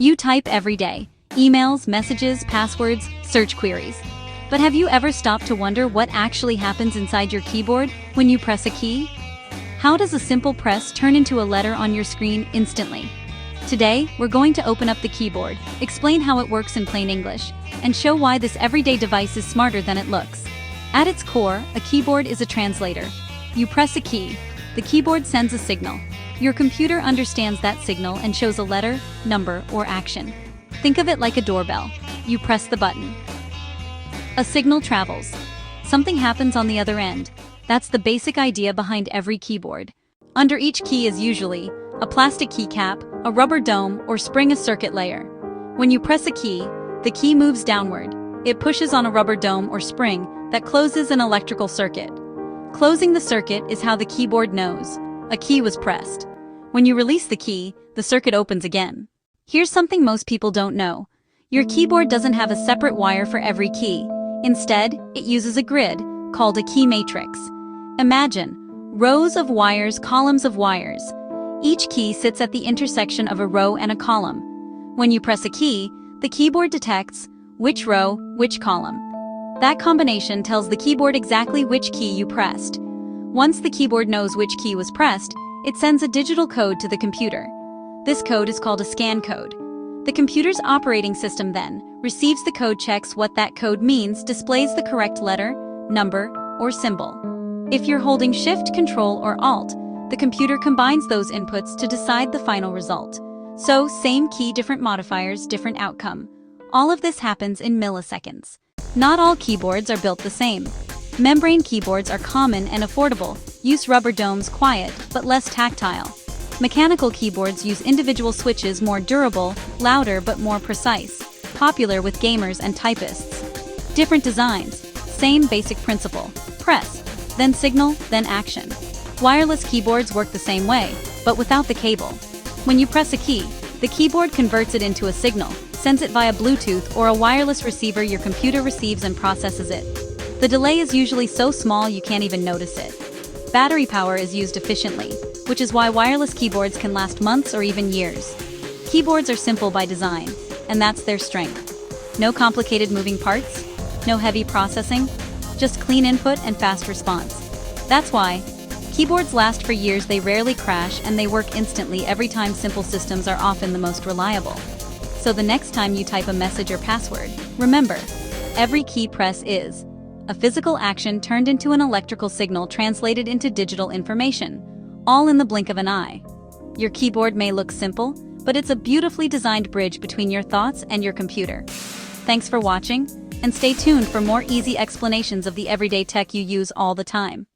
You type every day: emails, messages, passwords, search queries. But have you ever stopped to wonder what actually happens inside your keyboard when you press a key? How does a simple press turn into a letter on your screen instantly? Today, we're going to open up the keyboard, explain how it works in plain English, and show why this everyday device is smarter than it looks. At its core, a keyboard is a translator. You press a key, the keyboard sends a signal. Your computer understands that signal and shows a letter, number, or action. Think of it like a doorbell. You press the button. A signal travels. Something happens on the other end. That's the basic idea behind every keyboard. Under each key is usually a plastic keycap, a rubber dome, or spring a circuit layer. When you press a key, the key moves downward. It pushes on a rubber dome or spring that closes an electrical circuit. Closing the circuit is how the keyboard knows a key was pressed. When you release the key, the circuit opens again. Here's something most people don't know. Your keyboard doesn't have a separate wire for every key. Instead, it uses a grid, called a key matrix. Imagine rows of wires, columns of wires. Each key sits at the intersection of a row and a column. When you press a key, the keyboard detects which row, which column. That combination tells the keyboard exactly which key you pressed. Once the keyboard knows which key was pressed, it sends a digital code to the computer. This code is called a scan code. The computer's operating system then receives the code, checks what that code means, displays the correct letter, number, or symbol. If you're holding Shift, Control, or Alt, the computer combines those inputs to decide the final result. So, same key, different modifiers, different outcome. All of this happens in milliseconds. Not all keyboards are built the same. Membrane keyboards are common and affordable, use rubber domes, quiet, but less tactile. Mechanical keyboards use individual switches, more durable, louder but more precise, popular with gamers and typists. Different designs, same basic principle: press, then signal, then action. Wireless keyboards work the same way, but without the cable. When you press a key, the keyboard converts it into a signal, sends it via Bluetooth or a wireless receiver. Your computer receives and processes it. The delay is usually so small you can't even notice it. Battery power is used efficiently, which is why wireless keyboards can last months or even years. Keyboards are simple by design, and that's their strength. No complicated moving parts, no heavy processing, just clean input and fast response. That's why keyboards last for years, they rarely crash, and they work instantly every time. Simple systems are often the most reliable. So the next time you type a message or password, remember, every key press is a physical action turned into an electrical signal translated into digital information, all in the blink of an eye. Your keyboard may look simple, but it's a beautifully designed bridge between your thoughts and your computer. Thanks for watching, and stay tuned for more easy explanations of the everyday tech you use all the time.